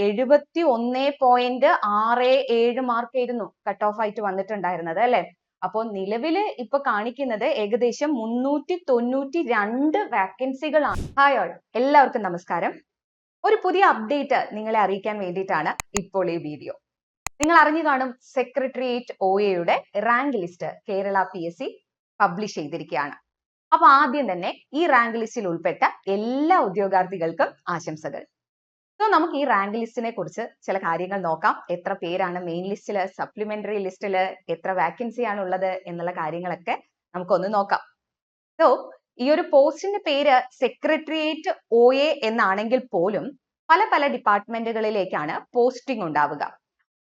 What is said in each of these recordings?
71.67 മാർക്കായിരുന്നു cut off ആയിട്ട് വന്നിട്ടുണ്ടായിരുന്നത് അല്ലെ. അപ്പോൾ നിലവിൽ ഇപ്പൊ കാണിക്കുന്നത് ഏകദേശം 392 വാക്കൻസികളാണ്. ഹായ് ഓൾ, എല്ലാവർക്കും നമസ്കാരം. ഒരു പുതിയ അപ്ഡേറ്റ് നിങ്ങളെ അറിയിക്കാൻ വേണ്ടിയിട്ടാണ് ഇപ്പോൾ ഈ വീഡിയോ. നിങ്ങൾ അറിഞ്ഞു കാണും, സെക്രട്ടേറിയറ്റ് OAയുടെ rank list Kerala PSC publish ചെയ്തിരിക്കുകയാണ്. അപ്പൊ ആദ്യം തന്നെ ഈ റാങ്ക് ലിസ്റ്റിൽ ഉൾപ്പെട്ട എല്ലാ ഉദ്യോഗാർത്ഥികൾക്കും ആശംസകൾ. സോ നമുക്ക് ഈ റാങ്ക് ലിസ്റ്റിനെ കുറിച്ച് ചില കാര്യങ്ങൾ നോക്കാം. എത്ര പേരാണ് മെയിൻ ലിസ്റ്റില്, സപ്ലിമെന്ററി ലിസ്റ്റില് എത്ര വാക്കൻസി ആണ് ഉള്ളത് എന്നുള്ള കാര്യങ്ങളൊക്കെ നമുക്കൊന്ന് നോക്കാം. സോ ഈ ഒരു പോസ്റ്റിന്റെ പേര് സെക്രട്ടേറിയറ്റ് OA എന്നാണെങ്കിൽ പോലും പല പല ഡിപ്പാർട്ട്മെന്റുകളിലേക്കാണ് പോസ്റ്റിംഗ് ഉണ്ടാവുക.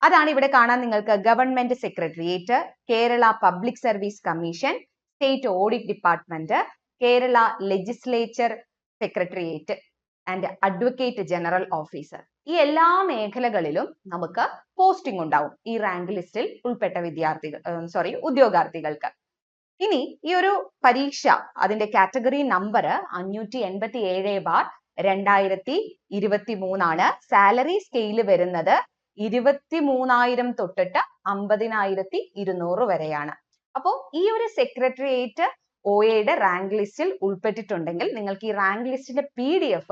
അതാണ് ഇവിടെ കാണാൻ നിങ്ങൾക്ക് government secretariat, Kerala public service commission, state audit department, Kerala legislature secretariat and advocate general officer. ഈ എല്ലാ മേഖലകളിലും നമുക്ക് പോസ്റ്റിംഗ് ഉണ്ടാവും ഈ റാങ്ക് ലിസ്റ്റിൽ ഉൾപ്പെട്ട ഉദ്യോഗാർത്ഥികൾക്ക്. ഇനി ഈ ഒരു പരീക്ഷ അതിന്റെ കാറ്റഗറി നമ്പർ 587/2023 ആണ്. സാലറി സ്കെയിൽ വരുന്നത് 23,000 തൊട്ടിട്ട് 50,200 വരെയാണ്. അപ്പോൾ ഈ ഒരു സെക്രട്ടേറിയറ്റ് OAയുടെ റാങ്ക് ലിസ്റ്റിൽ ഉൾപ്പെട്ടിട്ടുണ്ടെങ്കിൽ നിങ്ങൾക്ക് ഈ റാങ്ക് ലിസ്റ്റിന്റെ PDF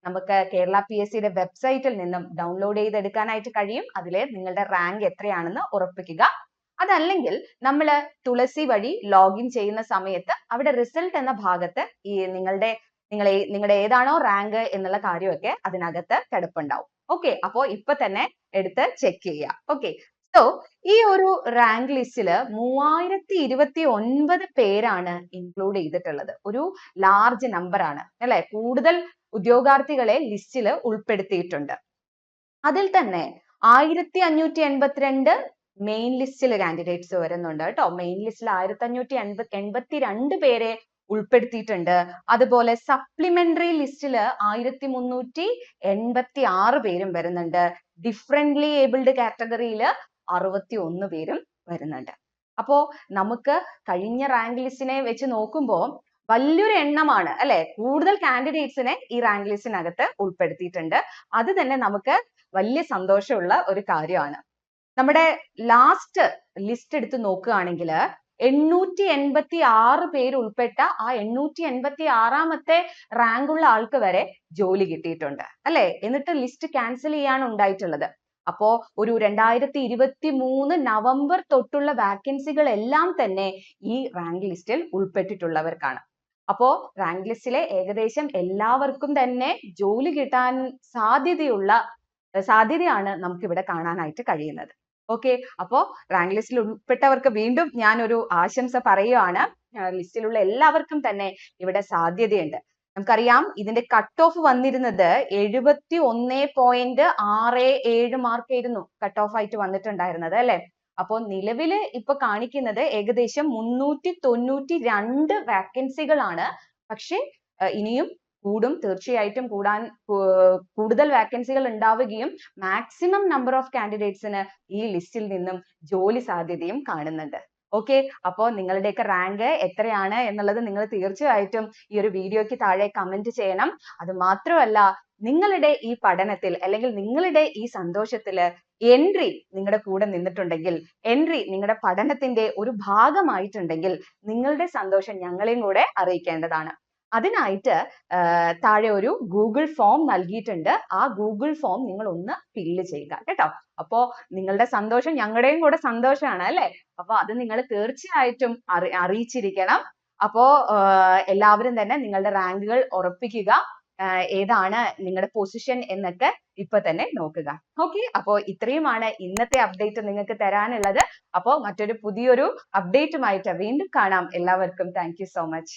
നമുക്ക് കേരള PSCയുടെ വെബ്സൈറ്റിൽ നിന്നും ഡൗൺലോഡ് ചെയ്തെടുക്കാനായിട്ട് കഴിയും. അതിൽ നിങ്ങളുടെ റാങ്ക് എത്രയാണെന്ന് ഉറപ്പിക്കുക. അതല്ലെങ്കിൽ നമ്മൾ തുളസി വഴി ലോഗിൻ ചെയ്യുന്ന സമയത്ത് അവിടെ റിസൾട്ട് എന്ന ഭാഗത്ത് ഈ നിങ്ങളുടെ ഏതാണോ റാങ്ക് എന്നുള്ള കാര്യമൊക്കെ അതിനകത്ത് കിടപ്പുണ്ടാവും. ഓക്കെ, അപ്പോ ഇപ്പൊ തന്നെ എടുത്ത് ചെക്ക് ചെയ്യുക. ഓക്കെ, സോ ഈ ഒരു റാങ്ക് ലിസ്റ്റില് 3029 പേരാണ് ഇൻക്ലൂഡ് ചെയ്തിട്ടുള്ളത്. ഒരു ലാർജ് നമ്പർ ആണ് അല്ലെ. കൂടുതൽ ഉദ്യോഗാർത്ഥികളെ ലിസ്റ്റിൽ ഉൾപ്പെടുത്തിയിട്ടുണ്ട്. അതിൽ തന്നെ 1582 മെയിൻ ലിസ്റ്റിൽ കാൻഡിഡേറ്റ്സ് വരുന്നുണ്ട് കേട്ടോ. മെയിൻ ലിസ്റ്റിൽ 1582 പേരെ ഉൾപ്പെടുത്തിയിട്ടുണ്ട്. അതുപോലെ സപ്ലിമെന്ററി ലിസ്റ്റിൽ 1386 പേരും വരുന്നുണ്ട്. ഡിഫറെന്റ്ലി ഏബിൾഡ് കാറ്റഗറിയിൽ 61 പേരും വരുന്നുണ്ട്. അപ്പോ നമുക്ക് കഴിഞ്ഞ റാങ്ക് ലിസ്റ്റിനെ വെച്ച് നോക്കുമ്പോൾ വലിയൊരു എണ്ണമാണ് അല്ലെ. കൂടുതൽ കാൻഡിഡേറ്റ്സിനെ ഈ റാങ്ക് ലിസ്റ്റിനകത്ത് ഉൾപ്പെടുത്തിയിട്ടുണ്ട്. അത് തന്നെ നമുക്ക് വലിയ സന്തോഷമുള്ള ഒരു കാര്യമാണ്. നമ്മുടെ ലാസ്റ്റ് ലിസ്റ്റ് എടുത്ത് നോക്കുകയാണെങ്കിൽ 886 പേര് ഉൾപ്പെട്ട ആ 886ാമത്തെ റാങ്കുള്ള ആൾക്ക് വരെ ജോലി കിട്ടിയിട്ടുണ്ട് അല്ലെ. എന്നിട്ട് ലിസ്റ്റ് ക്യാൻസൽ ചെയ്യാണ് ഉണ്ടായിട്ടുള്ളത്. അപ്പോ ഒരു 2023 നവംബർ തൊട്ടുള്ള വാക്കൻസികൾ എല്ലാം തന്നെ ഈ റാങ്ക് ലിസ്റ്റിൽ ഉൾപ്പെട്ടിട്ടുള്ളവർക്കാണ്. അപ്പോ റാങ്ക് ലിസ്റ്റിലെ ഏകദേശം എല്ലാവർക്കും തന്നെ ജോലി കിട്ടാൻ സാധ്യതയാണ് നമുക്ക് ഇവിടെ കാണാനായിട്ട് കഴിയുന്നത്. ഓക്കെ, അപ്പോ റാങ്ക് ലിസ്റ്റിൽ ഉൾപ്പെട്ടവർക്ക് വീണ്ടും ഞാൻ ഒരു ആശംസ പറയുകയാണ്. ലിസ്റ്റിലുള്ള എല്ലാവർക്കും തന്നെ ഇവിടെ സാധ്യതയുണ്ട്. നമുക്കറിയാം ഇതിന്റെ കട്ട് ഓഫ് വന്നിരുന്നത് 71.67 മാർക്കായിരുന്നു കട്ട് ഓഫ് ആയിട്ട് വന്നിട്ടുണ്ടായിരുന്നത് അല്ലെ. അപ്പോൾ നിലവിൽ ഇപ്പൊ കാണിക്കുന്നത് ഏകദേശം 392 വാക്കൻസികളാണ്. പക്ഷെ ഇനിയും കൂടും, തീർച്ചയായിട്ടും കൂടുതൽ വാക്കൻസികൾ ഉണ്ടാവുകയും മാക്സിമം നമ്പർ ഓഫ് കാൻഡിഡേറ്റ്സിന് ഈ ലിസ്റ്റിൽ നിന്നും ജോലി സാധ്യതയും കാണുന്നുണ്ട്. ഓക്കെ, അപ്പോൾ നിങ്ങളുടെയൊക്കെ റാങ്ക് എത്രയാണ് എന്നുള്ളത് നിങ്ങൾ തീർച്ചയായിട്ടും ഈ ഒരു വീഡിയോയ്ക്ക് താഴെ കമന്റ് ചെയ്യണം. അത് മാത്രമല്ല, നിങ്ങളുടെ ഈ പഠനത്തിൽ അല്ലെങ്കിൽ നിങ്ങളുടെ ഈ സന്തോഷത്തില് എൻട്രി നിങ്ങളുടെ കൂടെ നിന്നിട്ടുണ്ടെങ്കിൽ, എൻട്രി നിങ്ങളുടെ പഠനത്തിന്റെ ഒരു ഭാഗമായിട്ടുണ്ടെങ്കിൽ നിങ്ങളുടെ സന്തോഷം ഞങ്ങളെയും കൂടെ അറിയിക്കേണ്ടതാണ്. അതിനായിട്ട് താഴെ ഒരു ഗൂഗിൾ ഫോം നൽകിയിട്ടുണ്ട്. ആ ഗൂഗിൾ ഫോം നിങ്ങൾ ഒന്ന് ഫില്ല് ചെയ്യുക കേട്ടോ. അപ്പോ നിങ്ങളുടെ സന്തോഷം ഞങ്ങളുടെയും കൂടെ സന്തോഷമാണ് അല്ലെ. അപ്പൊ അത് നിങ്ങൾ തീർച്ചയായിട്ടും അറിയിച്ചിരിക്കണം. അപ്പോ എല്ലാവരും തന്നെ നിങ്ങളുടെ റാങ്കുകൾ ഉറപ്പിക്കുക. ഏതാണ് നിങ്ങളുടെ പൊസിഷൻ എന്നൊക്കെ ഇപ്പൊ തന്നെ നോക്കുക. ഓക്കെ, അപ്പോ ഇത്രയുമാണ് ഇന്നത്തെ അപ്ഡേറ്റ് നിങ്ങൾക്ക് തരാനുള്ളത്. അപ്പോ മറ്റൊരു പുതിയൊരു അപ്ഡേറ്റുമായിട്ട് വീണ്ടും കാണാം. എല്ലാവർക്കും താങ്ക് യു സോ മച്ച്.